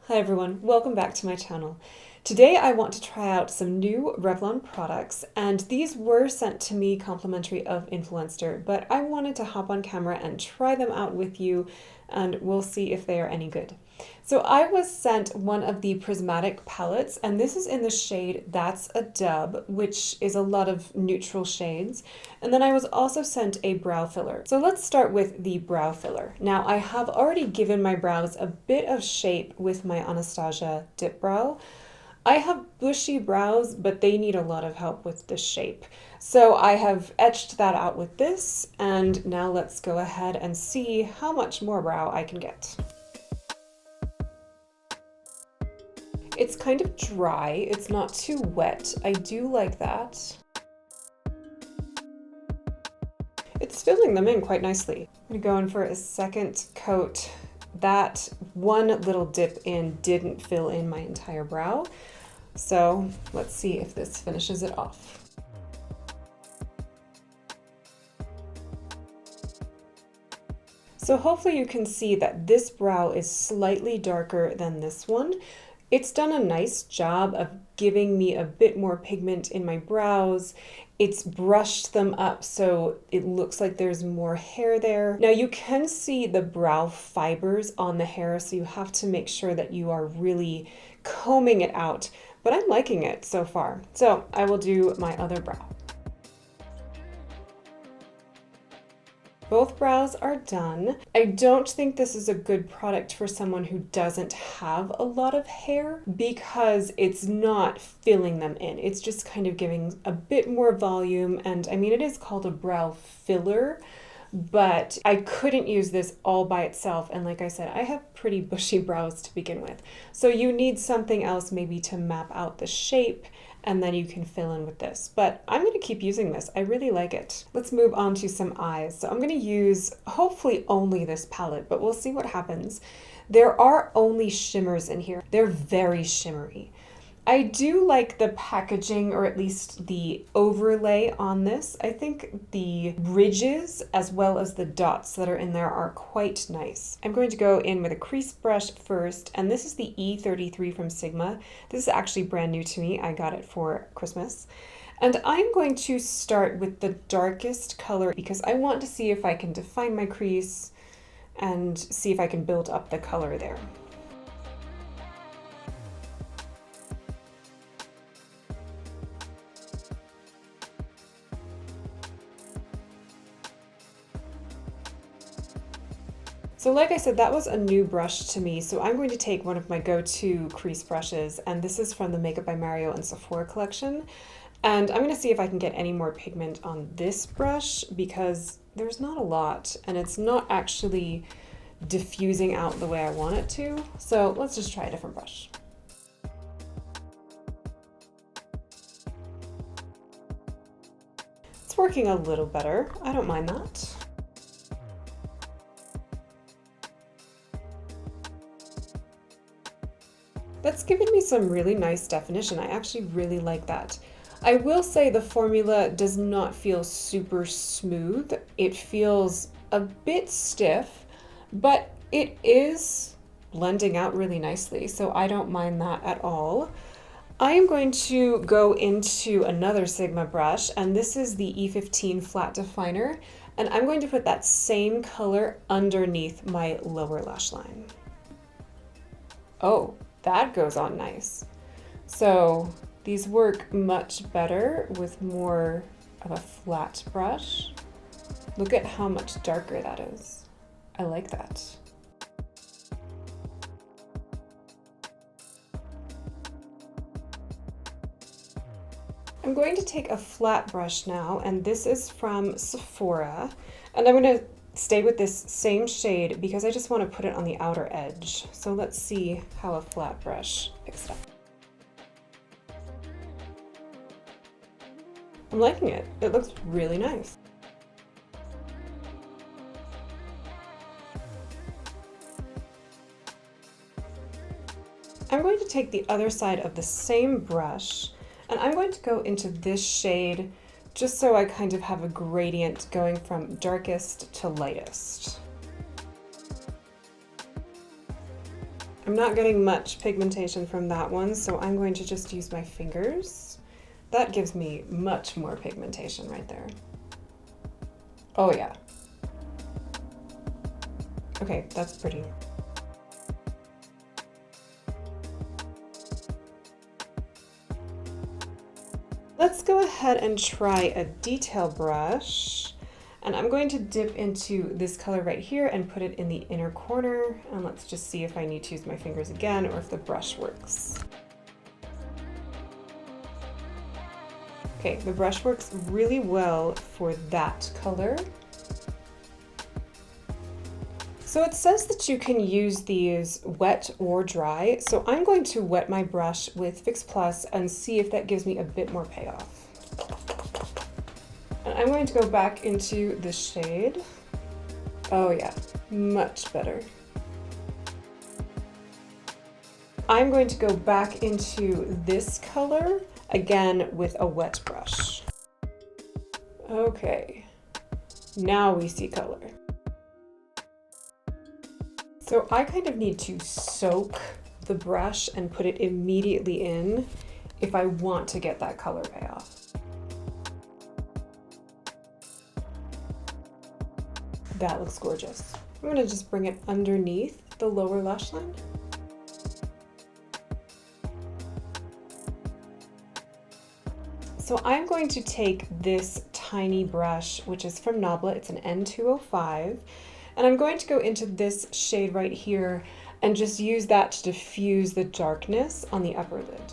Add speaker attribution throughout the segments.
Speaker 1: Hi everyone, welcome back to my channel. Today I want to try out some new Revlon products, and these were sent to me complimentary of Influenster, but I wanted to hop on camera and try them out with you, and we'll see if they are any good. So I was sent one of the Prismatic palettes, and this is in the shade That's a Dub, which is a lot of neutral shades. And then I was also sent a brow filler. So let's start with the brow filler. Now I have already given my brows a bit of shape with my Anastasia Dip Brow. I have bushy brows, but they need a lot of help with the shape. So I have etched that out with this, and now let's go ahead and see how much more brow I can get. It's kind of dry, it's not too wet. I do like that. It's filling them in quite nicely. I'm gonna go in for a second coat. That one little dip in didn't fill in my entire brow. So let's see if this finishes it off. So hopefully you can see that this brow is slightly darker than this one. It's done a nice job of giving me a bit more pigment in my brows. It's brushed them up so it looks like there's more hair there. Now you can see the brow fibers on the hair, so you have to make sure that you are really combing it out. But I'm liking it so far. So I will do my other brow. Both brows are done. I don't think this is a good product for someone who doesn't have a lot of hair because it's not filling them in. It's just kind of giving a bit more volume, and I mean, it is called a brow filler, but I couldn't use this all by itself. And like I said, I have pretty bushy brows to begin with. So you need something else maybe to map out the shape, and then you can fill in with this. But I'm going to keep using this. I really like it. Let's move on to some eyes. So I'm going to use hopefully only this palette, but we'll see what happens. There are only shimmers in here. They're very shimmery. I do like the packaging, or at least the overlay on this. I think the ridges as well as the dots that are in there are quite nice. I'm going to go in with a crease brush first, and this is the E33 from Sigma. This is actually brand new to me. I got it for Christmas. And I'm going to start with the darkest color because I want to see if I can define my crease and see if I can build up the color there. So like I said, that was a new brush to me, so I'm going to take one of my go-to crease brushes, and this is from the Makeup by Mario and Sephora collection. And I'm going to see if I can get any more pigment on this brush because there's not a lot, and it's not actually diffusing out the way I want it to. So let's just try a different brush. It's working a little better. I don't mind that. That's given me some really nice definition. I actually really like that. I will say the formula does not feel super smooth. It feels a bit stiff, but it is blending out really nicely, so I don't mind that at all. I am going to go into another Sigma brush, and this is the E15 Flat Definer, and I'm going to put that same color underneath my lower lash line. Oh, that goes on nice. So these work much better with more of a flat brush. Look at how much darker that is. I like that. I'm going to take a flat brush now, and this is from Sephora, and I'm going to stay with this same shade because I just want to put it on the outer edge. So let's see how a flat brush picks it up. I'm liking it. It looks really nice. I'm going to take the other side of the same brush, and I'm going to go into this shade just so I kind of have a gradient going from darkest to lightest. I'm not getting much pigmentation from that one, so I'm going to just use my fingers. That gives me much more pigmentation right there. Oh yeah. Okay, that's pretty. Let's go ahead and try a detail brush. And I'm going to dip into this color right here and put it in the inner corner. And let's just see if I need to use my fingers again or if the brush works. Okay, the brush works really well for that color. So it says that you can use these wet or dry. So I'm going to wet my brush with Fix Plus and see if that gives me a bit more payoff. And I'm going to go back into the shade. Oh yeah, much better. I'm going to go back into this color again with a wet brush. Okay, now we see color. So I kind of need to soak the brush and put it immediately in if I want to get that color payoff. That looks gorgeous. I'm gonna just bring it underneath the lower lash line. So I'm going to take this tiny brush, which is from Nabla, it's an N205, and I'm going to go into this shade right here and just use that to diffuse the darkness on the upper lid.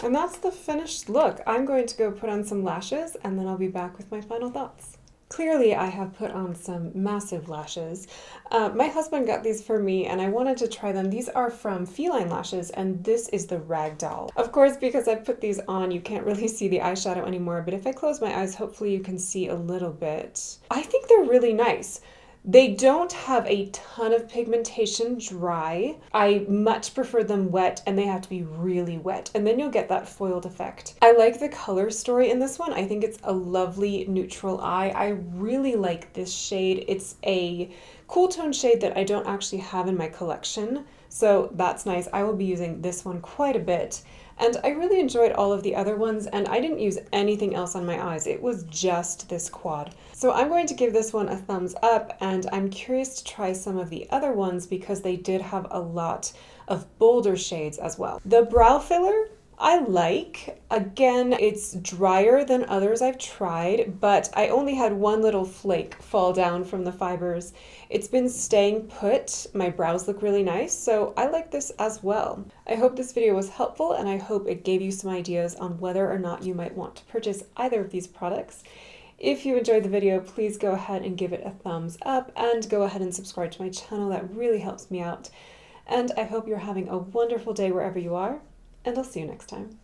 Speaker 1: And that's the finished look. I'm going to go put on some lashes and then I'll be back with my final thoughts. Clearly I have put on some massive lashes. My husband got these for me and I wanted to try them. These are from Feline Lashes and this is the Ragdoll. Of course, because I put these on, you can't really see the eyeshadow anymore, but if I close my eyes, hopefully you can see a little bit. I think they're really nice. They don't have a ton of pigmentation dry. I much prefer them wet and they have to be really wet and then you'll get that foiled effect. I like the color story in this one. I think it's a lovely neutral eye. I really like this shade. It's a cool tone shade that I don't actually have in my collection. So that's nice. I will be using this one quite a bit. And I really enjoyed all of the other ones and I didn't use anything else on my eyes. It was just this quad. So I'm going to give this one a thumbs up and I'm curious to try some of the other ones because they did have a lot of bolder shades as well. The brow filler, I like. Again, it's drier than others I've tried, but I only had one little flake fall down from the fibers. It's been staying put. My brows look really nice, so I like this as well. I hope this video was helpful and I hope it gave you some ideas on whether or not you might want to purchase either of these products. If you enjoyed the video, please go ahead and give it a thumbs up and go ahead and subscribe to my channel. That really helps me out. And I hope you're having a wonderful day wherever you are, and I'll see you next time.